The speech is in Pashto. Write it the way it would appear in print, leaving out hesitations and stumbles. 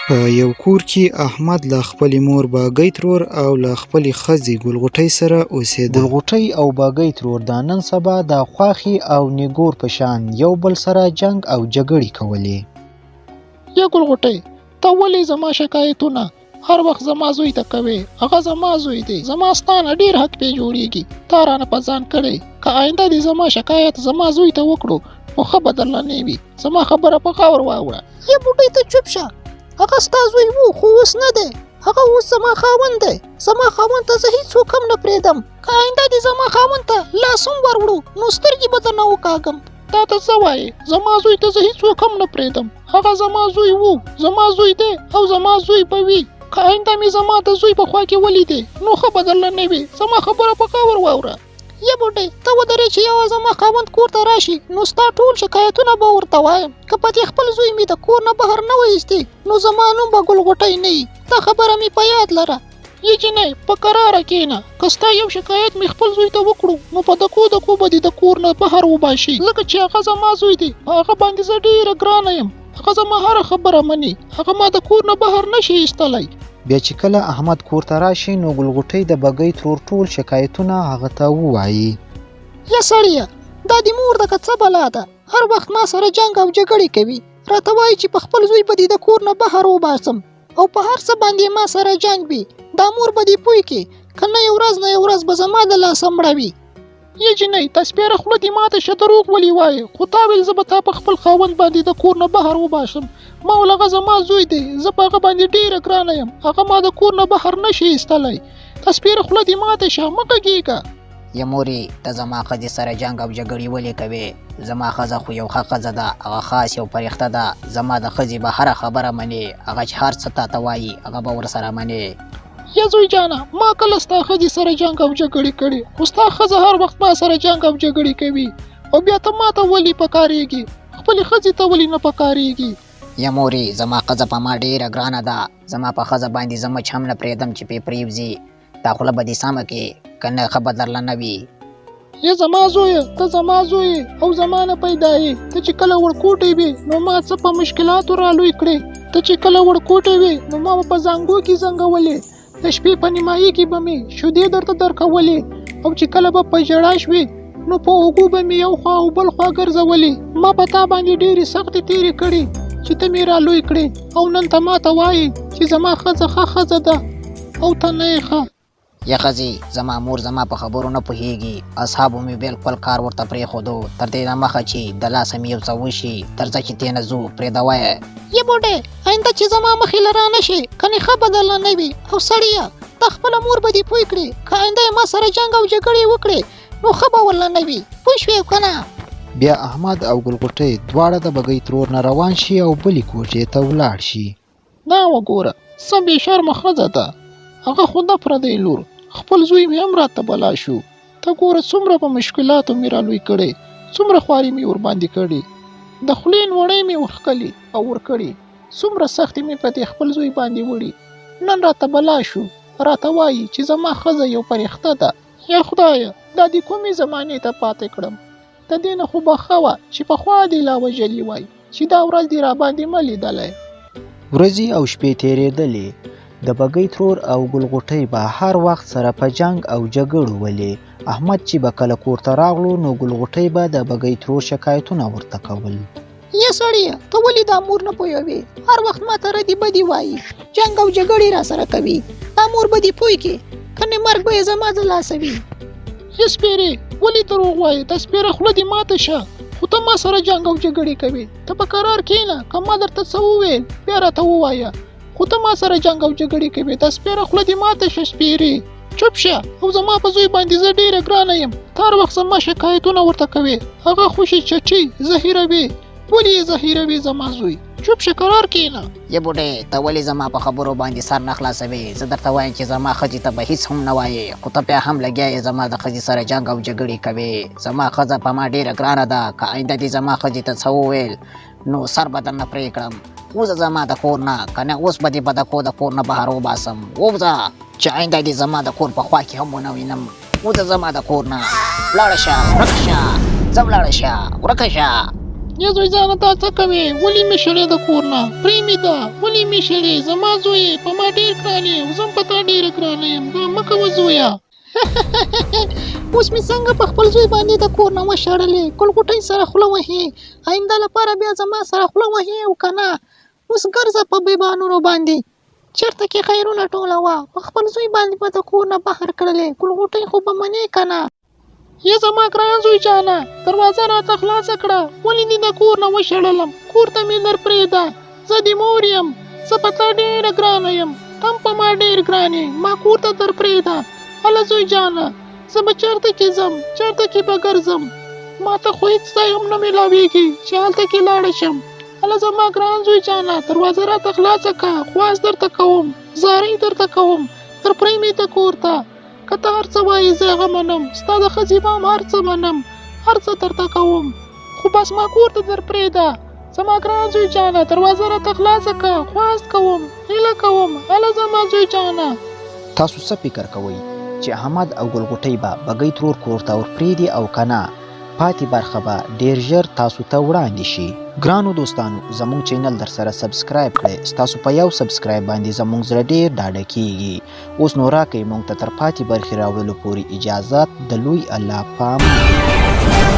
په یو کور کې احمد له خپلې مور باګی ترور او له خپلې ښځې ګلغوټۍ سره اوسېده. ګلغوټۍ او باګی ترور د نن سبا د خواښې او نیګور په شان یو بل سره جنګ او جګړې کولې. یا ګلغوټۍ، ته ولې زما شکایتونه هر وخت زما زوی ته کوې؟ هغه زما زوی دی، زما ستا نه ډېر حق پې جوړېږي. تا رانه په ځان کړی، که آینده دې زما شکایت زما زوی ته وکړو نو ښه به درله نه وي. زما خبره په غور واوره. یا بوډۍ ته چوپ شه، هغه ستا زوی و خو اوس نه دی، هغه اوس زما خاوند دی. زما خاوند ته زه هېڅوک هم نه پرېږدم. که آینده دې زما خاوند ته لاس هم ور وړو نو سترګې به درنه وکاږم. دا ته څه وایې؟ زما زوی ته زه هېڅوک هم نه پرېږدم. هغه زما زوی و، زما زوی دی او زما زوی به وي. که آینده مې زما د زوی په خوا کې ولیدې نو ښه به درله نه وي. زما خبره په غور واوره. یا بوډۍ ته ودرې چې یوه زما خاوند کور ته راشي نو ستا ټول شکایتونه به ورته وایم. که په دې خپل زوی مې د کور نه بهر نه وایستې نو زما نوم به ګلغوټۍ نه وي. دا خبره مې په یاد لره. یې جینۍ په کراره کښېنه. که ستا یو شکایت مې خپل زوی ته وکړو نو په دکو به دې د کور نه بهر وباشي، ځکه چې هغه زما زوی دی. هغه باندې زه ډېره ګرانه یم. هغه زما هره خبره مني. هغه ما د کور نه بهر نشي ایستلی. بیا چې کله احمد کور ته راشي نو ګلغوټۍ د بګۍ ترور ټول شکایتونه هغه ته ووایي. یا سړیه، دا د مور ده که څه بلا ده؟ هر وخت ما سره جنګ او جګړې کوي. راته وایي چې په خپل زوی به دې د کور نه بهر وباسم او په هر څه باندې ما سره جنګ وي. دا مور به دې پوه کړي، که نه یو ورځ نه یو ورځ به زما د لاسه مړه وي. یې جینۍ ته سپېره خوله دې ماته شه، دروغ ولې وایې؟ خو تا ویل زه به تا په خپل خاوند باندې د کور نه بهر وباسم. ما ویل هغه زما زوی دی، زه په هغه باندې ډېره ګرانه یم. هغه ما د کور نه بهر نشي ایستلی. ته سپېره خوله دې ماته شه، مه غږېږه. یا مورې، ته زما ښځې سره جنګ او جګړې ولې کوې؟ زما ښځه خو یو ښه ښځه ده، هغه خاص یو فرښته ده. زما د ښځې به هره خبره منې. هغه چې هر څه تا ته وایي هغه به ورسره منې. یا زوی جانه، ما کله ستا ښځې سره جنګ او جګړې کړې، خو ستا ښځه هر وخت ما سره جنګ او جګړې کوي. او بیا ته ما ته ولې پکارېږي؟ خپلې ښځې ته ولې نه پکارېږي؟ یا مورې، زما ښځه په ما ډېره ګرانه ده. زما په ښځه باندې زه مچ هم نه پرېږدم چې پې پرېوځي. دا خوله به دې سمه کړې، که نه ښه به درله نه وي. یا زما زویه، ته زما زوی او زما نه پیدا یې. ته چې کله وړکوټی وې نو ما څه په مشکلاتو رالوی کړې. ته چې کله وړکوټی وې نو ما به په زانګو کې زنګولې. د شپې په نیمایي کې به مې شیدې درته درکولې. او چې کله به په ژړا شوې نو په اوږو به مې یو خوا او بل خوا ګرځولې. ما په تا باندې ډېرې سختې تېرې کړې چې ته مې رالوی کړې، او نن ته ما ته وایې چې زما ښځه ښه ښځه ده او ته نه یې ښه. یا ښځې، زما مور زما په خبرو نه پوهېږي. اصحابو مې بالکل کار ورته پرېښودو، تر دې دمخه چې د لاسه مې یو څه وشي. تر ځه چې تې نه ځو، پرېږده وایه. یا بوډۍ، آینده چې زما مخې له را نه شي، کنې ښه به درله نه وي. او سړیه، ته خپله مور به دې پوه کړې، که آینده یې ما سره جنګ او جګړې وکړې نو ښه به ورله نه وي. پوه شوې که نه؟ بیا احمد او ګلغوټۍ دواړه د بګۍ ترور نه روان شي او بلې کوټې ته ولاړ شي. دا وګوره، څه بې شرمه ښځه ده. هغه خو نه پردی لور. خپل زوی مې هم راته بلا شو. ته ګوره څومره په مشکلاتو مې رالوی کړی، څومره خواري مې ورباندې کړې. د خولې نوړۍ مې ورښکلې او ورکړې. څومره سختې مې په دې خپل زوی باندې وړي. نن راته بلا شو، راته وایي چې زما ښځه یو فرښته ده. یا خدایه، دا دې کومې زمانې ته پاتې کړم؟ د دې نه خو به ښه وه چې پخوا دې لا وژلي وای، چې دا ورځ دې راباندې مه لیدلی. ورځې او شپې تېرېدلې. د بګۍ ترور او ګلغوټۍ به هر وخت سره په جنګ او جګړو ولې. احمد چې به کله کور ته راغلو نو ګلغوټۍ به د بګۍ ترور شکایتونه ورته کول. یا سړیه، ته ولې دا مور نه پوهوې؟ هر وخت ما ته ردي بدي وایي، جنګ او جګړې را سره کوي. دا مور به دې پوه کړي، کنې مرګ به یې زما د لاسه وي. یا سپېرې، ولې دروغ وایې؟ ته سپېره خوله دې ماته شه، خو ته ما سره جنګ او جګړې کوې. ته په قرار کښېنه، که ما درته څه وویل بیا راته ووایه. خو ته ما سره جنګ او جګړې کوې. ته سپېره خوله دې ماته شه سپېرې. چوپ شه، او زما په زوی باندې زه ډېره ګرانه یم. ته هر وخت زما شکایتونه ورته کوې. هغه خوشي چټي زهیروي. ولې یې زهیروي زما زوی؟ چوپ شه، قرار کښېنه. یا بوډۍ، ته ولې زما په خبرو باندې سر نه خلاصوې؟ زه درته وایم چې زما ښځې ته به هېڅ هم نه وایې، خو ته بیا هم لګیا یې زما د ښځې سره جنګ او جګړې کوې. زما ښځه په ما ډېره ګرانه ده. که آینده دې زما ښځې ته څه وویل نو سر به درنه پرې کړم. وځه زما د کور نه، که نه اوس به دې په د کور نه بهر وباسم. ووځه چې آینده دې زما د کور په خوا کې هم ونه وینم. وځه زما د کور نه، ولاړه شه، ورکه شه، ځه ولاړه شه، ورکه شه. یا زوی جانه تا څه کوې ولې مې شړې د کور نه پرېمې ده ولې مې شړې زما زویې په ما ډېر ګران یې زه هم په تا ډېره ګرانه یم دا مه کوه زویه اوس مې څنګه په خپل زوی باندې د کور نه وشړلې ګلغوټۍ سره خوله وهې آینده لپاره بیا زما سره خوله وهې او که نه اوس ګرځه په بېبانونو باندې چېرته کې خیرونه ټولوه په خپل زوی باندې به د کور نه بهر کړلې ګلغوټۍ خو به منې که نه یا زما ګران زوی جانه دروازه راته خلاصه کړه ولې دې د کور نه وشړلم کور ته مې در پرېږده زه دې مور یم زه په تا ډېره ګرانه یم ته هم په ما ډېر ګران یې ما کور ته در پرېږده هله زوی جانه زه به چېرته کې ځم چېرته کې به ګرځم ما ته خو هېڅ ځای هم نه میلاویږي چې هلته کې لاړه شم هله زما ګران زوی جانه دروازه راته خلاصه کړه خواست درته کوم زارۍ درته کوم در پرېږمې ته کور ته که ته هر څه وایې زه هغه منم ستا د ښځې به هم هر څه منم هر څه درته کوم خو بس ما کور ته در پرېږده زما ګران زوی جانه دروازه راته خلاصه کړه خواست کوم هیله کوم هله زما زوی جانه تاسو څه فکر کوئ چې احمد او ګلغوټۍ به بګۍ ترور کور ته ورپرېږدي او که نه پاتې برخه به ډېر ژر تاسو ته وړاندې شي ګرانو دوستانو زموږ چینل در سره سبسکرایب کړئ ستاسو په یو سبسکرایب باندې زموږ زړه ډېر ډاډه کیږي اوس نو راکئ موږ ته تر پاتې برخې راوړلو پورې اجازت د لوی الله په امان